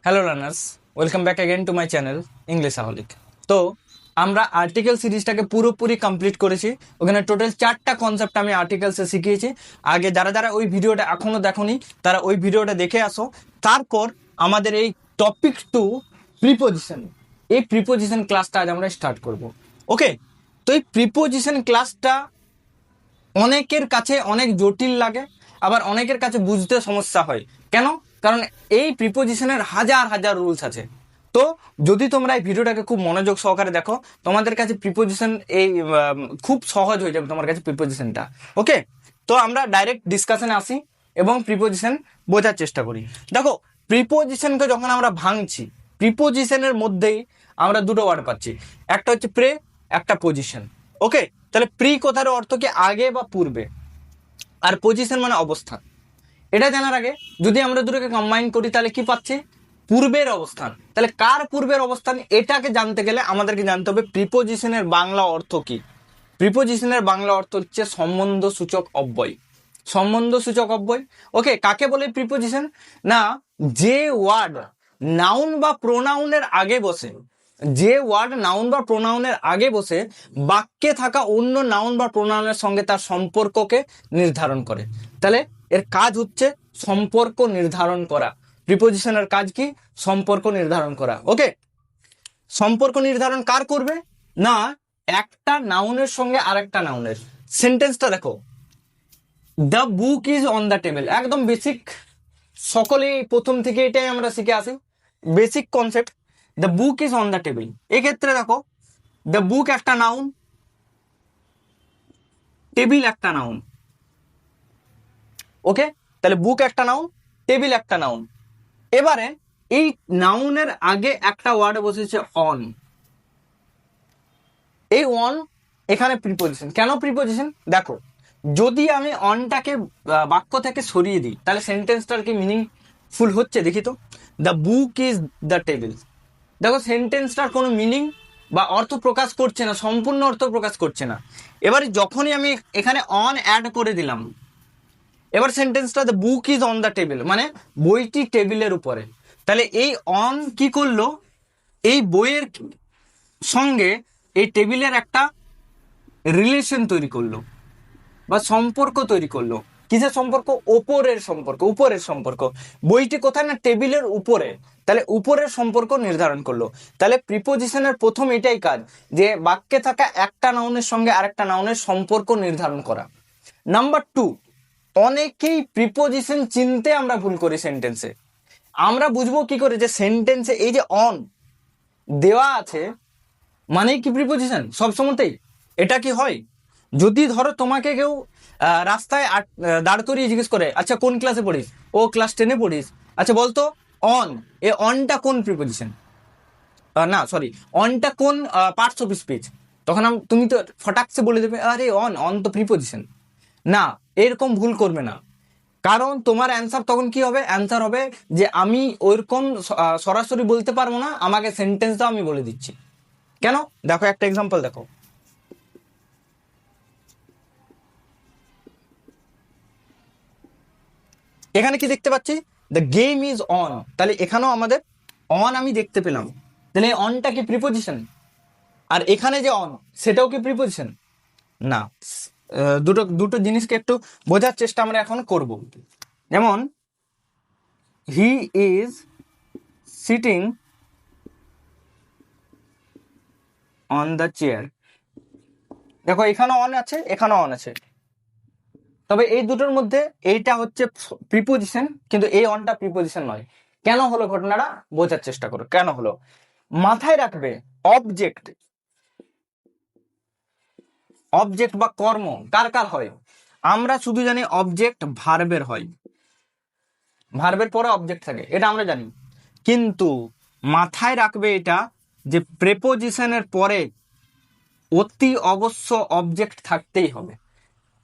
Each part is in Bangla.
Hello learners, welcome back again to my channel Englishaholic. তো আমরা আর্টিকেল সিরিজটাকে পুরোপুরি কমপ্লিট করেছি। ওখানে টোটাল 4টা কনসেপ্ট আমি আর্টিকেলসে শিখিয়েছি। আগে যারা যারা ওই ভিডিওটা এখনো দেখোনি তারা ওই ভিডিওটা দেখে আসো। তারপর আমাদের এই টপিক 2 প্রিপোজিশন, এই প্রিপোজিশন ক্লাসটা আজ আমরা স্টার্ট করব। ওকে, তো এই প্রিপোজিশন ক্লাসটা অনেকের কাছে অনেক জটিল লাগে, আবার অনেকের কাছে বুঝতে সমস্যা হয়। কেন? কারণ এই প্রিপোজিশনের হাজার হাজার রুলস আছে। তো যদি তোমরা এই ভিডিওটাকে খুব মনোযোগ সহকারে দেখো, তোমাদের কাছে প্রিপোজিশন এই খুব সহজ হয়ে যাবে তোমার কাছে প্রিপোজিশনটা। ওকে, তো আমরা ডাইরেক্ট ডিসকাশনে আসি এবং প্রিপোজিশন বোঝার চেষ্টা করি। দেখো, প্রিপোজিশনকে যখন আমরা ভাঙছি, প্রিপোজিশনের মধ্যেই আমরা দুটো ওয়ার্ড পাচ্ছি, একটা হচ্ছে প্রে, একটা পজিশন। ওকে, তাহলে প্রি কথার অর্থ কি আগে বা পূর্বে, আর পজিশন মানে অবস্থান। এটা জানার আগে যদি আমরা দুটোকে কম্বাইন করি তাহলে কি পাচ্ছি? পূর্বের অবস্থান। তাহলে কার পূর্বের অবস্থান, এটাকে জানতে গেলে আমাদেরকে জানতে হবে প্রিপোজিশনের বাংলা অর্থ কি। প্রিপোজিশনের বাংলা অর্থ হচ্ছে সম্বন্ধ সূচক অব্যয়। সম্বন্ধ সূচক অব্যয়। ওকে, কাকে বলে প্রিপোজিশন? না, যে ওয়ার্ড নাউন বা প্রোনাউনের আগে বসে, যে ওয়ার্ড নাউন বা প্রোনাউনের আগে বসে বাক্যে থাকা অন্য নাউন বা প্রোনাউনের সঙ্গে তার সম্পর্ককে নির্ধারণ করে। তাহলে এর কাজ হচ্ছে সম্পর্ক নির্ধারণ করা। প্রিপোজিশনের কাজ কি? সম্পর্ক নির্ধারণ করা। ওকে, সম্পর্ক নির্ধারণ কার করবে? না, একটা নাউনের সঙ্গে আরেকটা নাউনের। সেন্টেন্সটা দেখো, the book is on the table. একদম বেসিক, সকলেই প্রথম থেকে এটাই আমরা শিখে আসি, basic concept. The book is on the table, এক্ষেত্রে দেখো দ্য বুক একটা নাউন, টেবিল একটা নাউন। ওকে, তাহলে বুক একটা নাউন, টেবিল একটা নাউন। এবারে এই নাউনের আগে একটা ওয়ার্ড বসেছে অন। এই অন এখানে প্রিপোজিশন। কেন প্রিপোজিশন? দেখো, যদি আমি অনটাকে বাক্য থেকে সরিয়ে দিই তাহলে সেন্টেন্সটার কি মিনিংফুল হচ্ছে? দেখি তো, the book is the table. দেখো, সেন্টেন্সটার কোনো মিনিং বা অর্থ প্রকাশ করছে না, সম্পূর্ণ অর্থ প্রকাশ করছে না। এবারে যখনই আমি এখানে অন অ্যাড করে দিলাম, এবার সেন্টেন্সটা the book is on the table, মানে বইটি টেবিলের উপরে। তাহলে এই অন কি করলো? এই বইয়ের সঙ্গে এই টেবিলের একটা রিলেশন তৈরি করলো বা সম্পর্ক তৈরি করলো। কিসের সম্পর্ক? ওপরের সম্পর্ক, উপরের সম্পর্ক। বইটি কোথায়? না, টেবিলের উপরে। তাহলে উপরের সম্পর্ক নির্ধারণ করলো। তাহলে প্রিপোজিশনের প্রথম এটাই কাজ, যে বাক্যে থাকা একটা নাউনের সঙ্গে আরেকটা নাউনের সম্পর্ক নির্ধারণ করা। নাম্বার 2, অনেকেই প্রিপোজিশন চিনতে আমরা ভুল করি সেন্টেন্সে। আমরা বুঝবো কি করে যে সেন্টেন্সে এই যে অন দেওয়া আছে মানে কি প্রিপোজিশন সবসময়তেই? এটা কি হয়? যদি ধরো তোমাকে কেউ রাস্তায় দাঁড় করিয়ে জিজ্ঞেস করে, আচ্ছা কোন ক্লাসে পড়িস? ও ক্লাস 10-এ পড়িস। আচ্ছা বলতো অন, এ অনটা কোন প্রিপোজিশন? না সরি, অনটা কোন পার্টস অফ স্পিচ? তখন তুমি তো ফটাকসে বলে দেবে, আরে অন, অন তো প্রিপোজিশন। না, এরকম ভুল করবে না। কারণ তোমার অ্যান্সার তখন কি হবে? অ্যান্সার হবে যে আমি ওইরকম সরাসরি বলতে পারবো না, আমাকে সেন্টেন্স দাও, আমি বলে দিচ্ছি। কেন? দেখো একটা এক্সাম্পল দেখো। এখানে কি দেখতে পাচ্ছি? The game is on. তাহলে এখানেও আমাদের অন আমি দেখতে পেলাম। তাহলে অনটা কি প্রিপোজিশন? আর এখানে যে অন, সেটাও কি প্রিপোজিশন? না। দুটো দুটো জিনিসকে একটু বোঝার চেষ্টা আমরা এখন করব। যেমন he is sitting on the chair. দেখো, এখানেও অন আছে, এখানেও অন আছে, তবে এই দুটোর মধ্যে এইটা হচ্ছে প্রিপোজিশন, কিন্তু এই অনটা প্রিপোজিশন নয়। কেন হলো ঘটনাটা বোঝার চেষ্টা করো কেন হলো। মাথায় রাখবে, অবজেক্ট, অবজেক্ট বা কর্ম কার কার হয়? আমরা শুধু জানি অবজেক্ট ভার্বের হয়, ভার্বের পরে অবজেক্ট থাকে, এটা আমরা জানি। কিন্তু মাথায় রাখবে এটা, যে প্রেপোজিশনের পরে অতি অবশ্য অবজেক্ট থাকতেই হবে।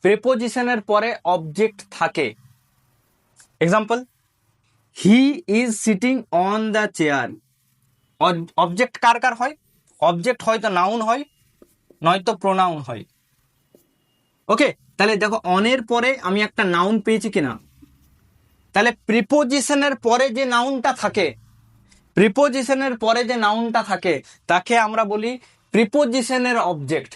প্রেপোজিশনের পরে অবজেক্ট থাকে। Example, he is sitting on the chair. Object কার কার হয়? অবজেক্ট হয়তো নাউন হয়, নয়তো প্রোনাউন হয়। ওকে, তাহলে দেখো অনের পরে আমি একটা নাউন পেয়েছি কিনা। তাহলে প্রিপোজিশনের পরে যে নাউনটা থাকে প্রিপোজিশনের পরে যে নাউনটা থাকে তাকে আমরা বলি প্রিপোজিশনের অবজেক্ট।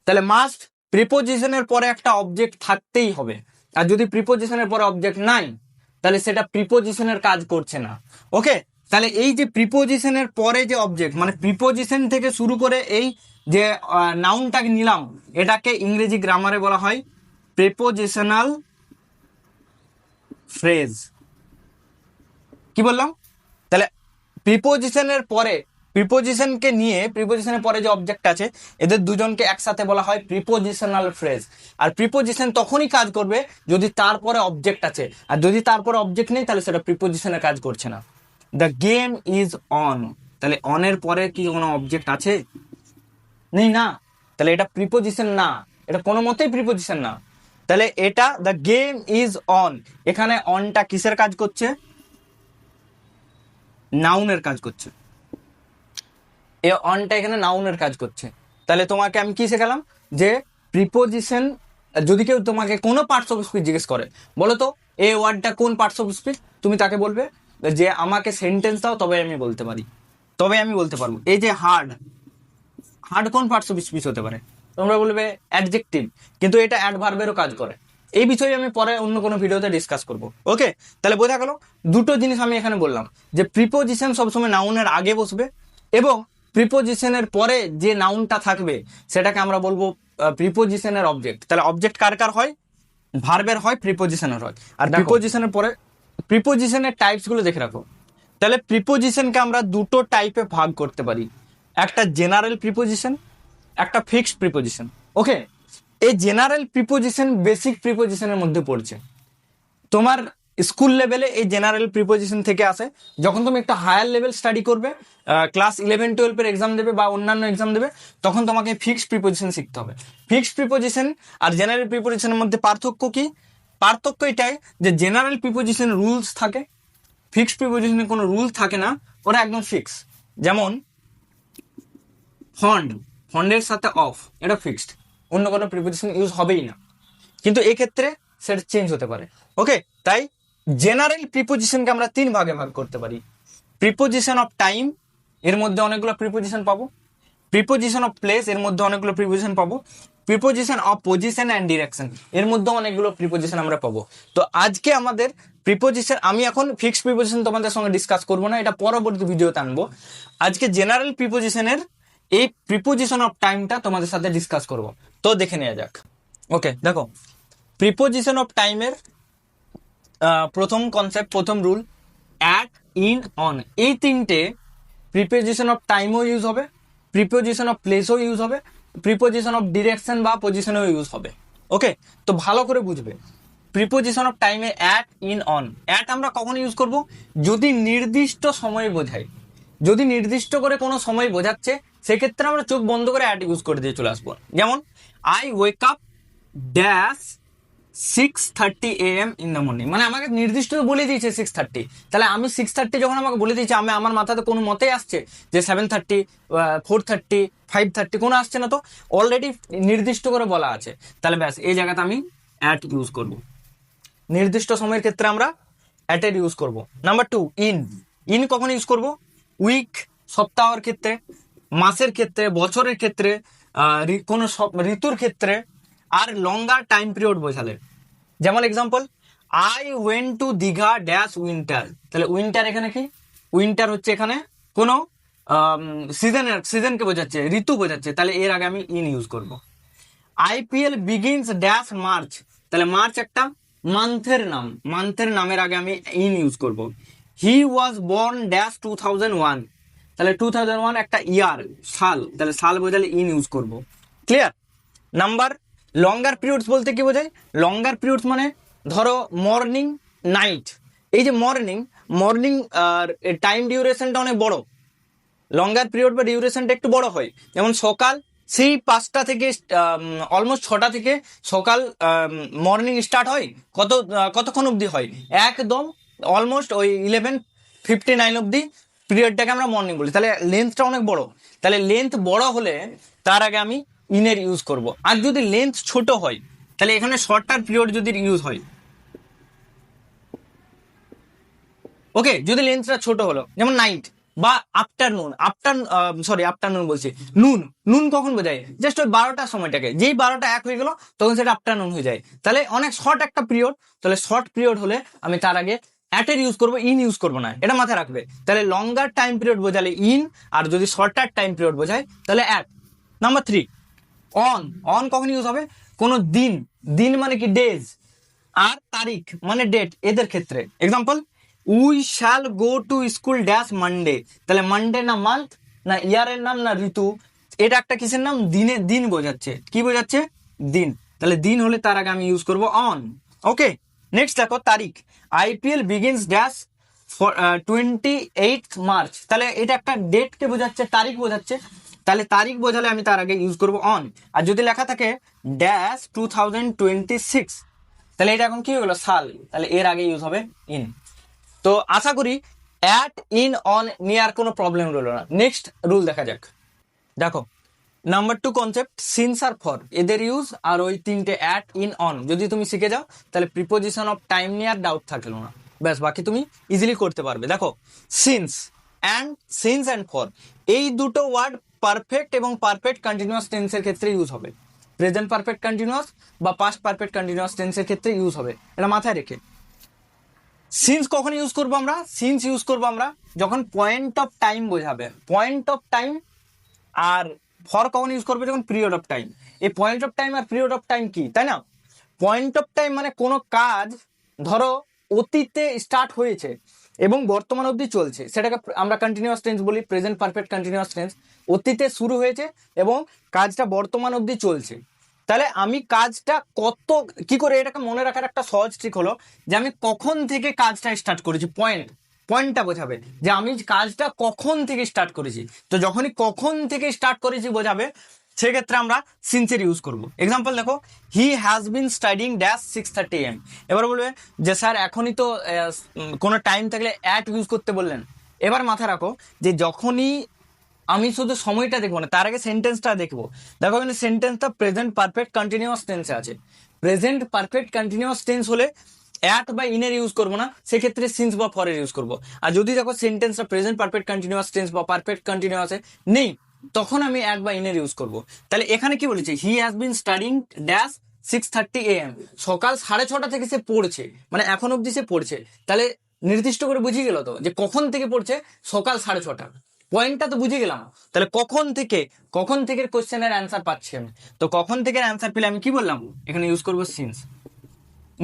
তাহলে মাস্ট প্রিপোজিশনের পরে একটা অবজেক্ট থাকতেই হবে, আর যদি প্রিপোজিশনের পরে অবজেক্ট নাই তাহলে সেটা প্রিপোজিশনের কাজ করছে না। ওকে, তাহলে এই যে প্রিপোজিশনের পরে যে অবজেক্ট, মানে প্রিপোজিশন থেকে শুরু করে এই যে নাউনটাকে নিলাম, এটাকে ইংরেজি গ্রামারে বলা হয় প্রিপোজিশনাল ফ্রেজ। কি বললাম? তাহলে প্রিপোজিশনের পরে, প্রিপোজিশনকে নিয়ে প্রিপোজিশনের পরে যে অবজেক্ট আছে এদের দুজনকে একসাথে বলা হয় প্রিপোজিশনাল ফ্রেজ। আর প্রিপোজিশন তখনই কাজ করবে যদি তারপরে অবজেক্ট আছে, আর যদি তারপরে অবজেক্ট নেই তাহলে সেটা প্রিপোজিশনের কাজ করছে না। দ্য গেম ইজ অন, তাহলে অনের পরে কি কোনো অবজেক্ট আছে? নেই না, তাহলে এটা প্রিপোজিশন না, এটা কোনো মতেই প্রিপোজিশন না। তাহলে এটা দ্য গেম ইজ অন, এখানে অনটা কিসের কাজ করছে? নাউনের কাজ করছে। এ অনটা এখানে নাউনের কাজ করছে। তাহলে তোমাকে আমি কি শেখালাম যে প্রিপোজিশন, যদি কেউ তোমাকে কোনো পার্টস অফ স্পিচ জিজ্ঞেস করে, বলো তো এ ওয়ার্ডটা কোন পার্টস অফ স্পিচ, তুমি তাকে বলবে যে আমাকে সেন্টেন্স দাও তবে আমি বলতে পারি, তবে আমি বলতে পারবো। এই যে হার্ড, হার্ড কোন পার্টস অফ স্পিচ হতে পারে? তোমরা বলবে অ্যাডজেক্টিভ, কিন্তু এটা অ্যাডভার্বেরও কাজ করে। এই বিষয়ে আমি পরে অন্য কোনো ভিডিওতে ডিসকাস করব। ওকে, তাহলে বোঝা গেল দুটো জিনিস আমি এখানে বললাম, যে প্রিপোজিশন সবসময় নাউনের আগে বসবে, এবং প্রিপোজিশনের পরে যে নাউনটা থাকবে সেটাকে আমরা বলবো প্রিপোজিশনের অবজেক্ট। তাহলে অবজেক্ট কার কার হয়? ভার্বের হয়, প্রিপোজিশনের হয়। আর প্রিপোজিশনের পরে প্রিপোজিশনের টাইপস গুলো দেখে রাখো। তাহলে প্রিপোজিশনকে আমরা দুটো টাইপে ভাগ করতে পারি, একটা জেনারেল প্রিপোজিশন, একটা ফিক্সড প্রিপোজিশন। ওকে, এই জেনারেল প্রিপোজিশন বেসিক প্রিপোজিশনের মধ্যে পড়ছে। তোমার স্কুল লেভেলে এই জেনারেল প্রিপোজিশন থেকে আসে, যখন তুমি একটা হায়ার লেভেল স্টাডি করবে, ক্লাস 11-12 এক্সাম দেবে বা অন্যান্য এক্সাম দেবে, তখন তোমাকে ফিক্সড প্রিপোজিশন শিখতে হবে। ফিক্সড প্রিপোজিশন আর জেনারেল প্রিপোজিশনের মধ্যে পার্থক্য কি? পার্থক্য এটাই যে জেনারেল প্রিপোজিশন রুলস থাকে, ফিক্সড প্রিপোজিশনে কোনো রুল থাকে না, ওরা একদম ফিক্স। যেমন ফন্ড, ফন্ডের সাথে অফ, এটা ফিক্সড, অন্য কোনো প্রিপোজিশন ইউজ হবেই না। কিন্তু এক্ষেত্রে সেটা চেঞ্জ হতে পারে। ওকে, তাই জেনারেল প্রিপোজিশনকে আমরা তিন ভাগে ভাগ করতে পারি। প্রিপোজিশন অফ টাইম, এর মধ্যে অনেকগুলো প্রিপোজিশন পাবো। প্রিপোজিশন অফ প্লেস, এর মধ্যে অনেকগুলো প্রিপোজিশন পাবো। Preposition of position and direction, এর মধ্যে অনেকগুলো প্রিপোজিশন আমরা পাবো। তো আজকে আমাদের প্রিপোজিশন, আমি এখন ফিক্সড প্রিপোজিশন তোমাদের সঙ্গে ডিসকাস করবো না, এটা পরবর্তী ভিডিওতে আনবো। আজকে জেনারেল প্রিপোজিশনের এই প্রিপোজিশন অফ টাইমটা তোমাদের সাথে ডিসকাস করব। তো দেখে নেওয়া যাক। ওকে, দেখো প্রিপোজিশন অফ টাইমের প্রথম কনসেপ্ট, প্রথম রুল, অ্যাট, ইন, অন, এই তিনটে প্রিপোজিশন অফ টাইমও ইউজ হবে, প্রিপোজিশন অফ প্লেসও ইউজ হবে, প্রিপোজিশন অফ ডিরেকশন বা পজিশনেও ইউজ হবে। ওকে, তো ভালো করে বুঝবে। প্রিপোজিশন অফ টাইমে অ্যাট, ইন, অন। অ্যাট আমরা কখন ইউজ করব? যদি নির্দিষ্ট সময় বোঝায়, যদি নির্দিষ্ট করে কোনো সময় বোঝাচ্ছে, সেক্ষেত্রে আমরা চোখ বন্ধ করে অ্যাট ইউজ করে দিয়ে চলে আসবো। যেমন I wake up dash 6:30 AM in the morning, মানে আমাকে নির্দিষ্ট বলে দিয়েছে 6:30, তাহলে আমি 6:30 যখন আমাকে বলে দিয়েছে, আমি আমার মাথাতে কোনো মতেই আসছে যে 7:30, 4:30, 5:30, কোনো আসছে না, তো অলরেডি নির্দিষ্ট করে বলা আছে। তাহলে ব্যাস এই জায়গাতে আমি অ্যাট ইউজ করব। নির্দিষ্ট সময়ের ক্ষেত্রে আমরা অ্যাটের ইউজ করব। Number 2, in. ইন কখন ইউজ করব? উইক, সপ্তাহের ক্ষেত্রে, মাসের ক্ষেত্রে, বছরের ক্ষেত্রে, কোনো ঋতুর ক্ষেত্রে, আর লঙ্গার টাইম পিরিয়ড বোঝালে। যেমন example, I went to Digha dash winter, তাহলে উইন্টার এখানে কি? উইন্টার হচ্ছে এখানে কোনো সিজনকে বোঝাচ্ছে, ঋতু বোঝাচ্ছে, তাহলে এর আগে আমি ইন ইউজ করব। আইপিএল বিগিনস ড্যাশ মার্চ, তাহলে মার্চ একটা মান্থের নাম, মান্থের নামের আগে আমি ইন ইউজ করব। হি ওয়াজ বর্ন ড্যাশ 2001, তাহলে 2001 একটা ইয়ার, সাল, তাহলে সাল বোঝালে ইন ইউজ করব। ক্লিয়ার? নাম্বার, লঙ্গার পিরিয়ডস বলতে কি বোঝায়? লঙ্গার পিরিয়ডস মানে ধরো মর্নিং, নাইট, এই যে মর্নিং, মর্নিং টাইম ডিউরেশনটা অনেক বড়, লঙ্গার পিরিয়ড বা ডিউরেশনটা একটু বড় হয়। যেমন সকাল সেই 5টা থেকে অলমোস্ট 6টা থেকে সকাল মর্নিং স্টার্ট হয়, কতক্ষণ অবধি হয়? একদম অলমোস্ট ওই 11:59 অবধি পিরিয়ডটাকে আমরা মর্নিং বলি, তাহলে লেন্থটা অনেক বড়। তাহলে লেন্থ বড় হলে তার আগে আমি ইনের ইউজ করব। আর যদি লেন্থ ছোট হয়, তাহলে এখানে শর্টার পিরিয়ড যদি ইউজ হয়, ওকে, যদি লেন্থটা ছোট হলো, যেমন নাইট বা আফটারনুন, আফটারনুন বলছি, নুন। নুন কখন বোঝায়? জাস্ট ওই 12টার সময়টাকে, যেই 12টা এক হয়ে গেল তখন সেটা আফটারনুন হয়ে যায়। তাহলে অনেক শর্ট একটা পিরিয়ড, তাহলে শর্ট পিরিয়ড হলে আমি তার আগে অ্যাটের ইউজ করবো, ইন ইউজ করবো না, এটা মাথায় রাখবে। তাহলে লঙ্গার টাইম পিরিয়ড বোঝালে ইন, আর যদি শর্টার টাইম পিরিয়ড বোঝায় তাহলে অ্যাট। Number 3, on. অন কখন ইউজ হবে? কোনো দিন, দিন মানে কি ডেজ, আর তারিখ মানে ডেট, এদের ক্ষেত্রে। Example, we shall go to school dash Monday. তাহলে মানডে না মান্থ, না ইয়ারের নাম, না ঋতু, এটা একটা কিসের নাম? দিনের, দিন বোঝাচ্ছে। কি বোঝাচ্ছে? দিন। তাহলে দিন হলে তার আগে আমি ইউজ করব অন। ওকে, নেক্সট দেখো তারিখ। IPL begins dash 28 March. তাহলে এটা একটা ডেটকে বোঝাচ্ছে, তারিখ বোঝাচ্ছে। তাহলে তারিখ বোঝালে আমি তার আগে ইউজ করব অন। আর যদি লেখা থাকে ড্যাশ 2026, তাহলে এটা এখন কি হয়ে গেল? সাল। তাহলে এর আগে ইউজ হবে ইন। তো আশা করি অ্যাট, ইন, অন নিয়ে আর কোনো প্রবলেম রইল না। নেক্সট রুল দেখা যাক। দেখো, নাম্বার 2 কনসেপ্ট, সিন্স আর ফর, এদের ইউজ আর ওই তিনটে অ্যাট, ইন, অন যদি তুমি শিখে যাও, তাহলে প্রিপোজিশন অফ টাইম নিয়ে আর ডাউট থাকলো না। ব্যাস, বাকি তুমি ইজিলি করতে পারবে। দেখো, সিন্স অ্যান্ড ফর, এই দুটো ওয়ার্ড পারফেক্ট এবং পারফেক্ট কন্টিনিউয়াস টেন্সের ক্ষেত্রে ইউজ হবে। প্রেজেন্ট পারফেক্ট কন্টিনিউয়াস বা পাস্ট পারফেক্ট কন্টিনিউয়াস টেন্সের ক্ষেত্রে ইউজ হবে, এটা মাথায় রেখে। সিন্স কখন ইউজ করবো আমরা? সিন্স ইউজ করবো আমরা যখন পয়েন্ট অফ টাইম বোঝাবে, পয়েন্ট অফ টাইম। আর ফর কখন ইউজ করবে? যখন পিরিয়ড অফ টাইম। এই পয়েন্ট অফ টাইম আর পিরিয়ড অফ টাইম কি, তাই না? পয়েন্ট অফ টাইম মানে কোনো কাজ ধরো অতীতে স্টার্ট হয়েছে এবং বর্তমান অবধি চলছে, সেটাকে আমরা কন্টিনিউয়াস টেন্স বলি, প্রেজেন্ট পারফেক্ট কন্টিনিউয়াস টেন্স। অতীতে শুরু হয়েছে এবং কাজটা বর্তমান অবধি চলছে। তাহলে আমি কাজটা কত, কি করে এটাকে মনে রাখার একটা সহজ ট্রিক হলো যে আমি কখন থেকে কাজটা স্টার্ট করেছি, পয়েন্টটা বোঝাবে যে আমি কাজটা কখন থেকে স্টার্ট করেছি। তো যখনই কখন থেকে স্টার্ট করেছি বোঝাবে, সেক্ষেত্রে আমরা সিন্সের ইউজ করব। এক্সাম্পল দেখো, he has been studying dash 6:30 AM। এবার বলবে যে স্যার এখনই তো কোনো টাইম থাকলে অ্যাট ইউজ করতে বললেন। এবার মাথায় রাখো যে যখনই আমি শুধু সময়টা দেখবো না, তার আগে সেন্টেন্সটা দেখবো। দেখো এখানে সেন্টেন্সটা প্রেজেন্ট পারফেক্ট কন্টিনিউয়াস টেন্সে আছে। প্রেজেন্ট পারফেক্ট কন্টিনিউয়াস টেন্স হলে অ্যাট বা ইনের ইউজ করবো না, সেক্ষেত্রে সিন্স বা ফরের ইউজ করবো। আর যদি দেখো সেন্টেন্সটা প্রেজেন্ট পারফেক্ট কন্টিনিউয়াস টেন্স বা পারফেক্ট কন্টিনিউয়াসে নেই, তখন আমি অ্যাট বা ইনের ইউজ করবো। তাহলে এখানে কি বলেছে? He has been studying dash 6:30 AM। সকাল 6:30 থেকে সে পড়ছে, মানে এখন অব্দি সে পড়ছে। তাহলে নির্দিষ্ট করে বুঝিয়ে গেল তো যে কখন থেকে পড়ছে? সকাল 6:30। পয়েন্টটা তো বুঝে গেলাম। তাহলে কখন থেকে কোশ্চেনের অ্যান্সার পাচ্ছি আমি। তো কখন থেকে অ্যান্সার পেলে আমি কি বললাম? এখানে ইউজ করবো সিন্স।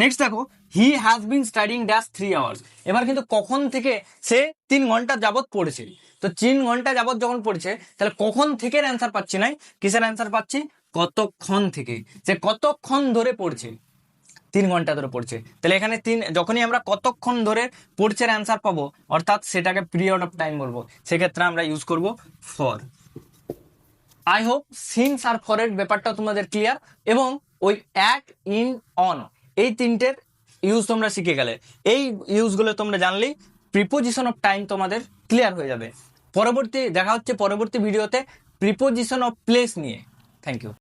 নেক্সট দেখো, he has been studying dash 3 hours। এবার কিন্তু কখন থেকে সে 3 ঘন্টা যাবত পড়েছে। তো 3 ঘন্টা যাবত যখন পড়ছে, তাহলে কখন থেকে অ্যান্সার পাচ্ছি নাই, কিসের অ্যান্সার পাচ্ছি? কতক্ষণ থেকে, সে কতক্ষণ ধরে পড়ছে, 3 ঘন্টা ধরে পড়ছে। তাহলে এখানে যখনই আমরা কতক্ষণ ধরে পড়ছে অ্যান্সার পাবো, অর্থাৎ সেটাকে পিরিয়ড অফ টাইম বলবো, সেক্ষেত্রে আমরা ইউজ করব ফর। আই হোপ সিন্স আর ফরের ব্যাপারটা তোমাদের ক্লিয়ার, এবং ওই অ্যাট, ইন, অন এই তিনটের ইউজ তোমরা শিখে গেলে। এই ইউজগুলো তোমরা জানলেই প্রিপোজিশন অফ টাইম তোমাদের ক্লিয়ার হয়ে যাবে। দেখা হচ্ছে পরবর্তী ভিডিওতে প্রিপোজিশন অফ প্লেস নিয়ে। Thank you.